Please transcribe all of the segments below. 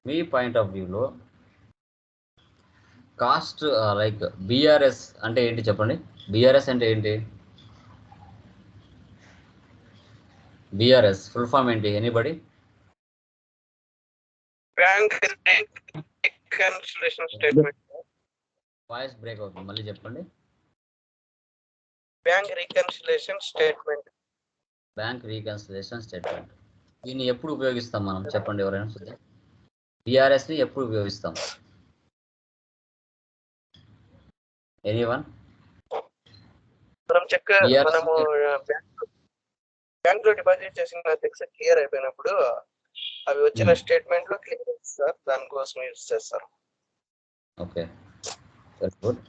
Me point of వ్యూలో cost like BRS అంటే ఏంటి చెప్పండి. బీఆర్ఎస్ అంటే ఏంటి? బీఆర్ఎస్ ఫుల్ ఫామ్ ఏంటి? Anybody? Bank reconciliation statement. Voice break అవుతుంది, మళ్ళీ చెప్పండి. Bank reconciliation statement. Bank reconciliation statement. దీన్ని ఎప్పుడు ఉపయోగిస్తాం మనం చెప్పండి ఎవరైనా? బీఆర్ఎస్ ని ఎప్పుడు ఉపయోగిస్తాం? ఎనీవన్? మనం చెక్ మనము బ్యాంక్ లో డిపాజిట్ చేసిన చెక్స్ క్లియర్ అయిపోయినప్పుడు అవి వచ్చిన స్టేట్మెంట్ లో క్లియర్ చేస్తారు, దానికోసం యూజ్ చేస్తారు. Okay, very good.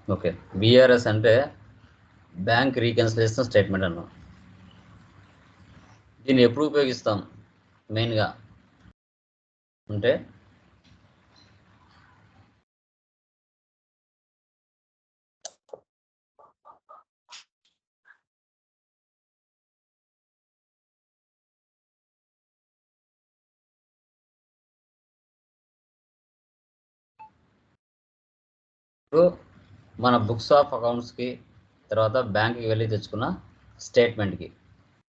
Okay, BRS అంటే బ్యాంక్ రీకన్సిలేషన్ స్టేట్మెంట్ అన్నాం. దీన్ని ఎప్పుడు ఉపయోగిస్తాం మెయిన్గా అంటే ఇప్పుడు మన బుక్స్ ఆఫ్ అకౌంట్స్కి తర్వాత బ్యాంక్కి వెళ్ళి తెచ్చుకున్న స్టేట్మెంట్కి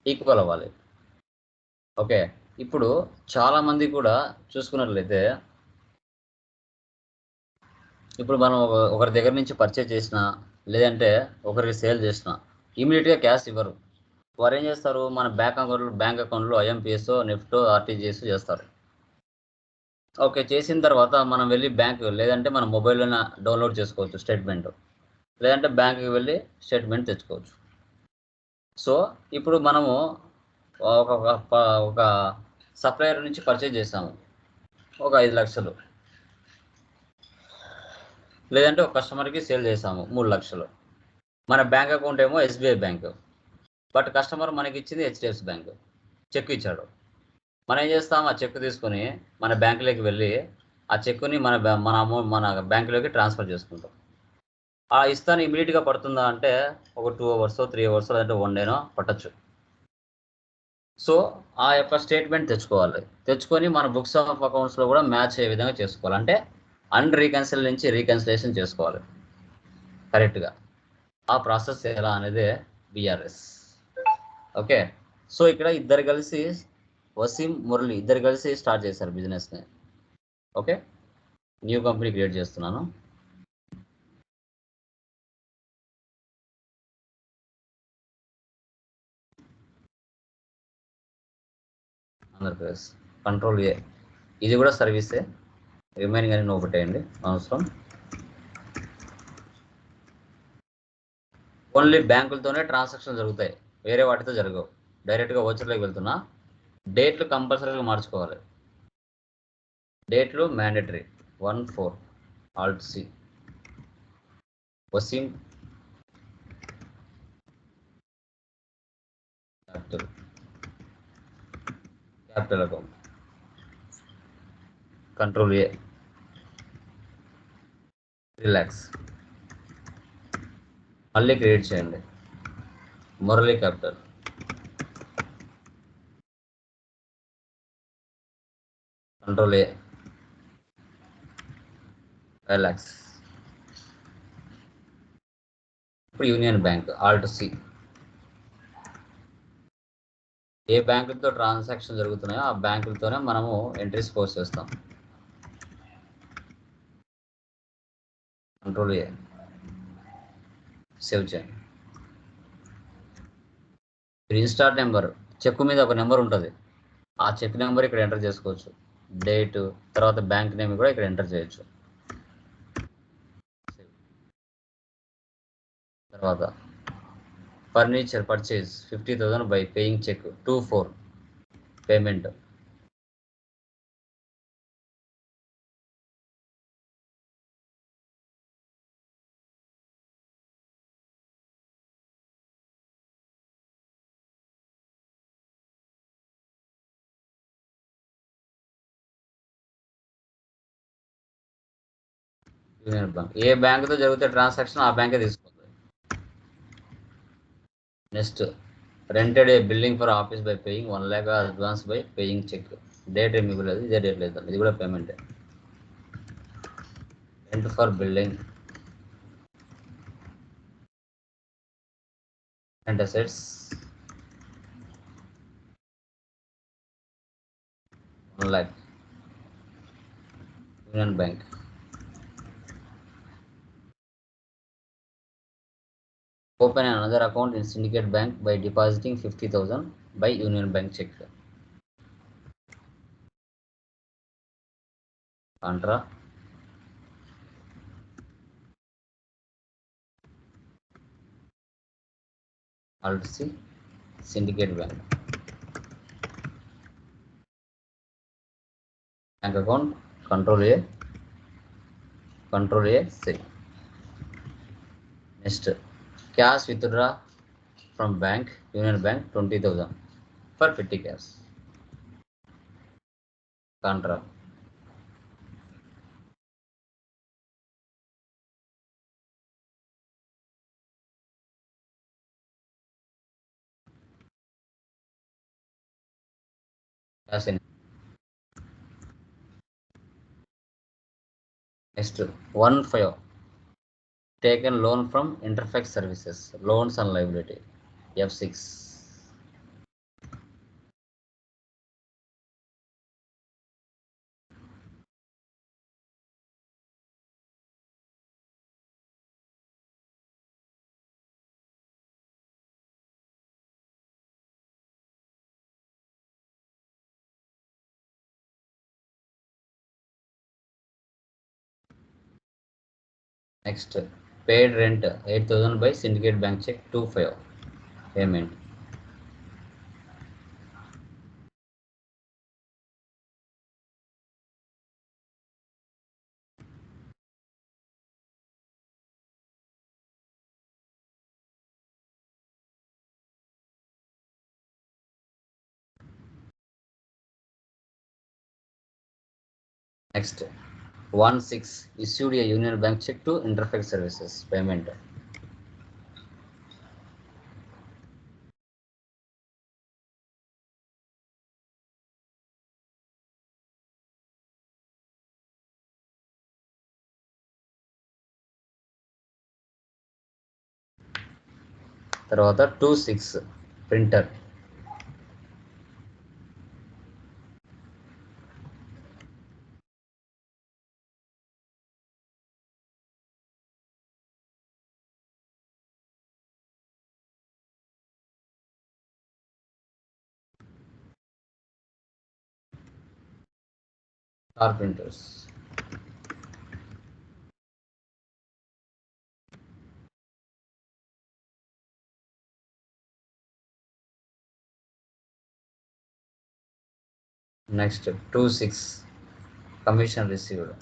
ఈక్వల్ అవ్వాలి. ఓకే, ఇప్పుడు చాలామంది కూడా చూసుకున్నట్లయితే ఇప్పుడు మనం ఒకరి దగ్గర నుంచి పర్చేజ్ చేసిన లేదంటే ఒకరికి సేల్ చేసిన ఇమీడియట్గా క్యాష్ ఇవ్వరు. వారు ఏం చేస్తారు? మన బ్యాంక్ అకౌంట్లో ఐఎంపిఎస్, నెఫ్ట్, ఆర్టీజీఎస్ చేస్తారు. ఓకే, చేసిన తర్వాత మనం వెళ్ళి బ్యాంక్ లేదంటే మన మొబైల్లోనే డౌన్లోడ్ చేసుకోవచ్చు స్టేట్మెంట్, లేదంటే బ్యాంకుకి వెళ్ళి స్టేట్మెంట్ తెచ్చుకోవచ్చు. సో ఇప్పుడు మనము ఒక సప్లయర్ నుంచి పర్చేజ్ చేసాము ఒక 5 లక్షలు, లేదంటే ఒక కస్టమర్కి సేల్ చేసాము 3 లక్షలు. మన బ్యాంక్ అకౌంట్ ఏమో ఎస్బీఐ బ్యాంక్, బట్ కస్టమర్ మనకి ఇచ్చింది హెచ్డిఎఫ్సి బ్యాంక్, చెక్ ఇచ్చాడు. మనం ఏం చేస్తాం? ఆ చెక్ తీసుకొని మన బ్యాంకులోకి వెళ్ళి ఆ చెక్కుని మన బ్యాంకులోకి ట్రాన్స్ఫర్ చేసుకుంటాం. ఆ ఇస్తాను ఇమీడియట్గా పడుతుందా అంటే ఒక 2 అవర్స్ 3 అవర్స్ లేదంటే 1 డేనో పట్టచ్చు. సో ఆ యొక్క స్టేట్మెంట్ తెచ్చుకొని మన బుక్స్ ఆఫ్ అకౌంట్స్లో కూడా మ్యాచ్ అయ్యే విధంగా చేసుకోవాలి. అంటే రీకన్సిల్ నుంచి రీకన్సిలేషన్ చేసుకోవాలి కరెక్ట్గా. ఆ ప్రాసెస్ ఎలా అనేది బీఆర్ఎస్. ఓకే, సో ఇక్కడ ఇద్దరు కలిసి వసీం, మురళి ఇద్దరు కలిసి స్టార్ట్ చేశారు బిజినెస్ని. ఓకే, న్యూ కంపెనీ క్రియేట్ చేస్తున్నాను. ఆంధ్రప్రదేశ్, కంట్రోల్ ఏ, ఇది కూడా సర్వీసే, రిమైనింగ్ అని ఒకటేయండి అవసరం. ఓన్లీ బ్యాంకులతోనే ట్రాన్సాక్షన్ జరుగుతాయి, వేరే వాటితో జరగవు. డైరెక్ట్గా ఓచర్లోకి వెళ్తున్నా. డేట్లు కంపల్సరీగా మార్చుకోవాలి. డేట్లు mandatory 14 Alt C Wasim capital account, control A, relax, మళ్ళీ క్రియేట్ చేయండి. Murali capital, control A, relax. ఇప్పుడు యూనియన్ బ్యాంక్ Alt C. ఏ బ్యాంకులతో ట్రాన్సాక్షన్ జరుగుతున్నాయో ఆ బ్యాంకులతోనే మనము ఎంట్రీస్ పోస్ట్ చేస్తాం. కంట్రోల్ ఏ, సేవ్ చేయండి. ఇన్స్టార్ట్ నెంబర్, చెక్ మీద ఒక నెంబర్ ఉంటుంది, ఆ చెక్ నెంబర్ ఇక్కడ ఎంటర్ చేసుకోవచ్చు. డేట్ తర్వాత బ్యాంక్ నేమ్ కూడా ఇక్కడ ఎంటర్ చేయొచ్చు. తర్వాత furniture purchase 50,000 by paying cheque 24 payment. Union bank, ఏ బ్యాంకుతో జరిగితే ట్రాన్సాక్షన్ ఆ బ్యాంకే తీసుకోవాలి. Next rented a building for office by paying 1 lakh advance by paying cheque. Date ఏమి ఇవ్వలేదు, ఇదే డేట్ లేదు, ఇది కూడా పేమెంటే. Rent for building and assets 1 lakh. Union bank. Open another account in Syndicate Bank by depositing 50,000 by Union Bank check. Contra. Alt C. Syndicate Bank. Bank account. Control A. Control A. C. Next. Cash withdraw from bank, Union Bank 20,000 for petty cash. Contra. Cash in. Next. 1/5. Taken loan from Interfax Services. Loans and liability. F6. Next, paid rent 8,000 by Syndicate Bank check 2/5 payment. Next, 1/6 issued a Union Bank check to Interfax Services payment. తర్వాత 2/6 printer. Star printers. Next, 2/6 commission received.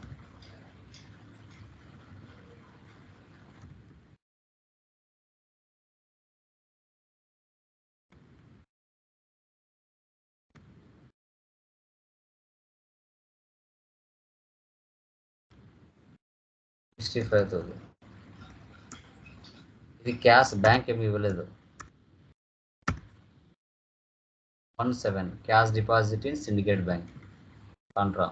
$65,000. ఇది cash bank ఏమి ఇవ్వలేదు. 1/7 cash deposit in syndicate bank. Contra.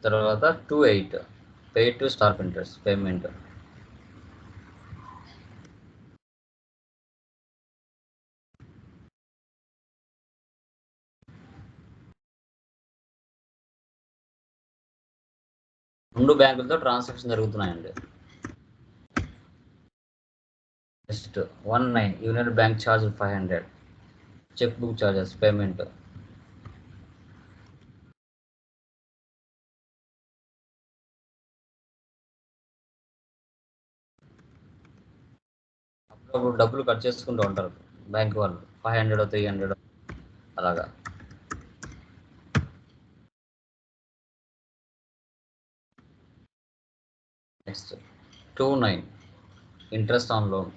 తర్వాత 2/8 paid to Star printers payment. రెండు బ్యాంకులతో transaction జరుగుతున్నాయండి. Next 1/9 union bank charge 500 cheque book charges payment. అప్పుడు డబ్బులు కట్ చేసుకుంటూ ఉంటారు బ్యాంక్ వాళ్ళు, 500 300 అలాగా. Next 2/9 interest on loan.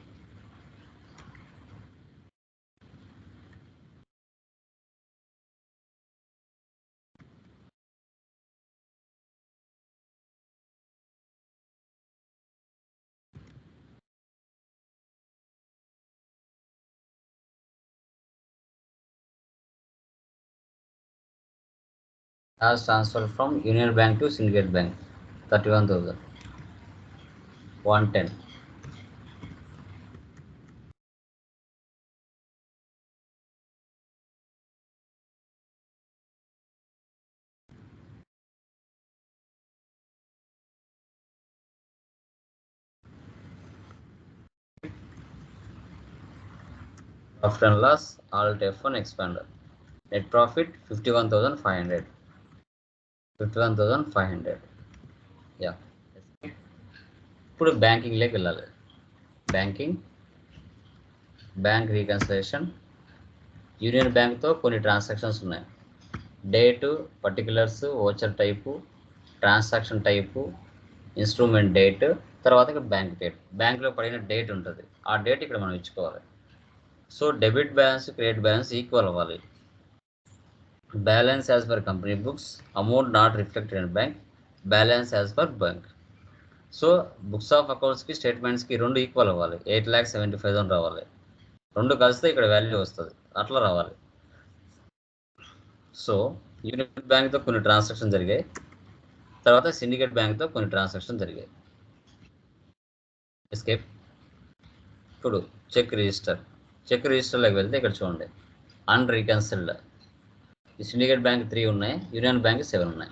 Has transferred from Union Bank to Syndicate Bank 31,000 110. Profit and loss, Alt F1 expander. Net profit 51,500. 51,500. Yeah. ఇప్పుడు బ్యాంకింగ్లోకి వెళ్ళాలి. Banking, bank reconciliation. Union బ్యాంక్తో కొన్ని transactions ఉన్నాయి. Date, particulars, voucher type, transaction type, instrument date, తర్వాత ఇక్కడ bank date. బ్యాంక్లో పడిన date ఉంటుంది, ఆ డేట్ ఇక్కడ మనం ఇచ్చుకోవాలి. So debit balance, credit balance equal అవ్వాలి. Balance as per company books, amount not reflected in bank, balance as per bank. So books of అకౌంట్స్కి స్టేట్మెంట్స్కి రెండు ఈక్వల్ అవ్వాలి. 8,75,000 రావాలి. రెండు కలిస్తే ఇక్కడ వాల్యూ వస్తుంది, అట్లా రావాలి. సో యూనియన్ బ్యాంక్తో కొన్ని ట్రాన్సాక్షన్ జరిగాయి, తర్వాత సిండికేట్ బ్యాంక్తో కొన్ని ట్రాన్సాక్షన్ జరిగాయి. ఎస్కేప్. ఇప్పుడు చెక్ రిజిస్టర్. చెక్ రిజిస్టర్లోకి వెళ్తే ఇక్కడ చూడండి, అన్రీకన్సిల్డ్. ఈ సిండికేట్ బ్యాంక్ 3 ఉన్నాయి, యూనియన్ బ్యాంక్ 7 ఉన్నాయి.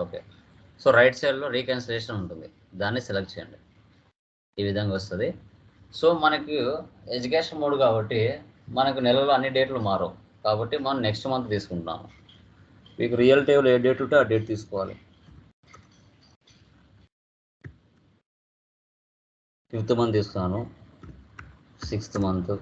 ఓకే. సో రైట్ సైడ్లో రీకన్సిలేషన్ ఉంటుంది, దాన్ని సెలెక్ట్ చేయండి. ఈ విధంగా వస్తుంది. సో మనకు ఎడ్యుకేషన్ మోడ్ కాబట్టి మనకు నెలలో అన్ని డేట్లు మారవు, కాబట్టి మనం నెక్స్ట్ మంత్ తీసుకుంటున్నాము. మీకు రియల్ టైంలో ఏ డేట్ ఉంటే ఆ డేట్ తీసుకోవాలి. 5th మంత్ తీసుకున్నాను, 6th మంత్,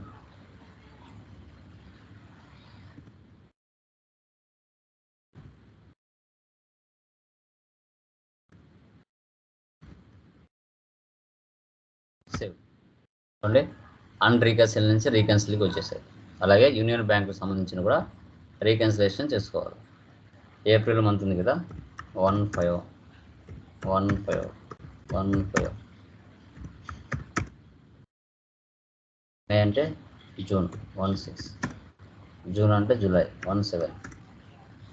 సేవ్ చూడండి. అన్రీకన్సిల్ నుంచి రీకన్సిల్కి వచ్చేసాయి. అలాగే యూనియన్ బ్యాంకు సంబంధించిన కూడా రీకన్సిలేషన్ చేసుకోవాలి. ఏప్రిల్ మంత్ ఉంది కదా, 1/5 మే అంటే జూన్ 1/6, జూన్ అంటే జూలై 1/7,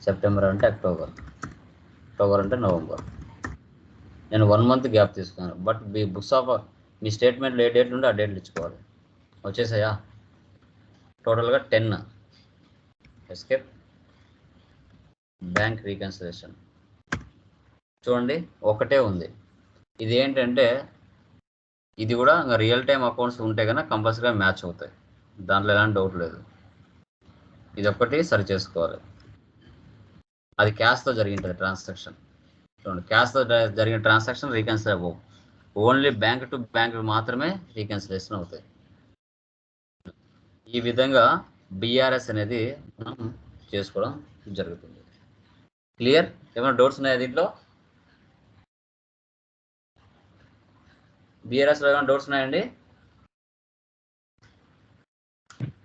సెప్టెంబర్ అంటే అక్టోబర్ అంటే నవంబర్. నేను 1 మంత్ గ్యాప్ తీసుకున్నాను, బట్ మీ బుక్స్ ఆఫ్ మీ స్టేట్మెంట్లో ఏ డేట్లు ఉంటే ఆ డేట్లు ఇచ్చుకోవాలి. వచ్చేసాయా? టోటల్గా 10. ఎస్కేప్. బ్యాంక్ రీకన్సిలేషన్ చూడండి, ఒకటే ఉంది. ఇది ఏంటంటే ఇది కూడా ఇంకా రియల్ టైం అకౌంట్స్ ఉంటే కనుక కంపల్సరీగా మ్యాచ్ అవుతాయి, దాంట్లో ఎలాంటి డౌట్ లేదు. ఇది ఒక్కటి సరి చేసుకోవాలి. అది క్యాష్తో జరిగింటుంది ట్రాన్సాక్షన్. చూడండి, క్యాష్తో జరిగిన ట్రాన్సాక్షన్ రీకన్సిల్ అవ్వవు, ఓన్లీ బ్యాంక్ టు బ్యాంక్ మాత్రమే రీకన్సిలేషన్ అవుతాయి. ఈ విధంగా బిఆర్ఎస్ అనేది మనం చేసుకోవడం జరుగుతుంది. క్లియర్? ఏమైనా డౌట్స్ ఉన్నాయా దీంట్లో? బిఆర్ఎస్లో ఏమైనా డౌట్స్ ఉన్నాయండి?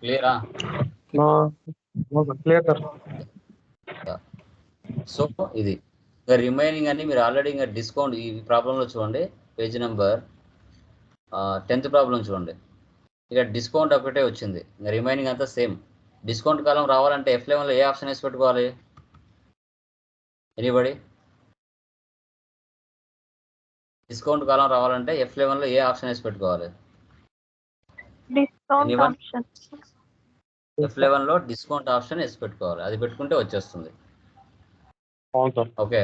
క్లియరా? Clear sir. సో ఇది ఇంకా రిమైనింగ్ అన్ని మీరు ఆల్రెడీ ఇంకా డిస్కౌంట్ ఈ ప్రాబ్లంలో చూడండి, పేజ్ నెంబర్ 10th ప్రాబ్లం చూడండి, ఇక డిస్కౌంట్ ఒకటే వచ్చింది, ఇంకా రిమైనింగ్ అంతా సేమ్. డిస్కౌంట్ కాలం రావాలంటే F11లో ఏ ఆప్షన్ వేసి పెట్టుకోవాలి? ఎనీబడి? డిస్కౌంట్ కాలం రావాలంటే F11లో ఏ ఆప్షన్ వేసి పెట్టుకోవాలి? F11లో డిస్కౌంట్ ఆప్షన్ వేసి పెట్టుకోవాలి, అది పెట్టుకుంటే వచ్చేస్తుంది. ఓకే.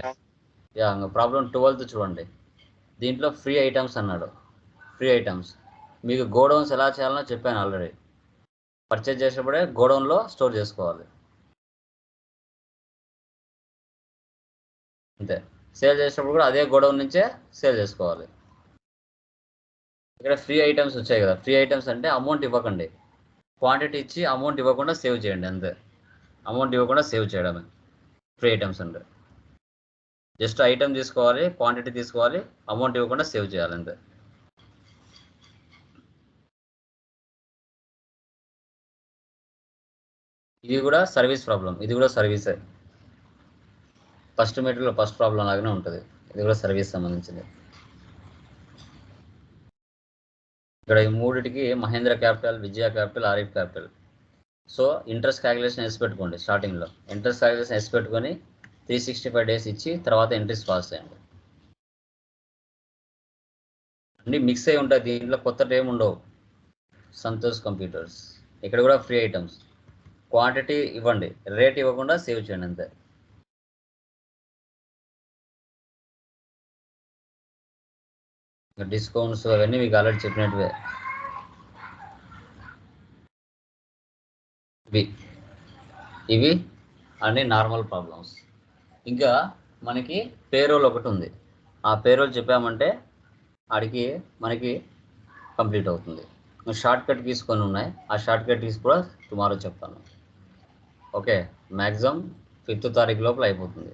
యా, ప్రాబ్లం 12th చూడండి, దీంట్లో ఫ్రీ ఐటమ్స్ అన్నాడు. ఫ్రీ ఐటమ్స్ మీకు గోడౌన్స్ ఎలా చేయాలనో చెప్పాను ఆల్రెడీ. పర్చేజ్ చేసేటప్పుడే గోడౌన్లో స్టోర్ చేసుకోవాలి, అంతే. సేల్ చేసేటప్పుడు కూడా అదే గోడౌన్ నుంచే సేల్ చేసుకోవాలి. ఇక్కడ ఫ్రీ ఐటమ్స్ వచ్చాయి కదా, ఫ్రీ ఐటమ్స్ అంటే అమౌంట్ ఇవ్వకండి, క్వాంటిటీ ఇచ్చి అమౌంట్ ఇవ్వకుండా సేవ్ చేయండి, అంతే. అమౌంట్ ఇవ్వకుండా సేవ్ చేయడమే ఫ్రీ ఐటమ్స్ అంటే. జస్ట్ ఐటమ్ తీసుకోవాలి, క్వాంటిటీ తీసుకోవాలి, అమౌంట్ ఇవ్వకుండా సేవ్ చేయాలి, అంతే. ఇది కూడా సర్వీస్ ప్రాబ్లం, ఇది కూడా సర్వీసే. ఫస్ట్ మెటీరియల్ ఫస్ట్ ప్రాబ్లం లాగానే ఉంటుంది, ఇది కూడా సర్వీస్ సంబంధించింది. ఇక్కడ ఈ మూడిటికి Mahendra capital, Vijaya capital, Arif capital. So interest calculation వేసి పెట్టుకోండి స్టార్టింగ్లో. ఇంట్రెస్ట్ క్యాలిక్యులేషన్ వేసి పెట్టుకొని 365 డేస్ ఇచ్చి తర్వాత ఎంట్రీస్ పాస్ చేయండి. అన్నీ మిక్స్ అయి ఉంటాయి, దీంట్లో కొత్త ఏమి ఉండవు. సంతోష్ కంప్యూటర్స్ ఇక్కడ కూడా ఫ్రీ ఐటమ్స్. క్వాంటిటీ ఇవ్వండి, రేట్ ఇవ్వకుండా సేవ్ చేయండి అంతే. డిస్కౌంట్స్ అవన్నీ మీకు ఆల్రెడీ చెప్పినట్టువే. ఇవి అన్ని నార్మల్ ప్రాబ్లమ్స్. ఇంకా మనకి పేరోల్ ఒకటి ఉంది. ఆ పేరోల్ చెప్పామంటే ఆడికి మనకి కంప్లీట్ అవుతుంది. షార్ట్ కట్ తీసుకొని ఉన్నాయి, ఆ షార్ట్ కట్ తీసి కూడా టుమారో చెప్తాను. ఓకే, మ్యాక్సిమం 5th తారీఖు లోపల అయిపోతుంది.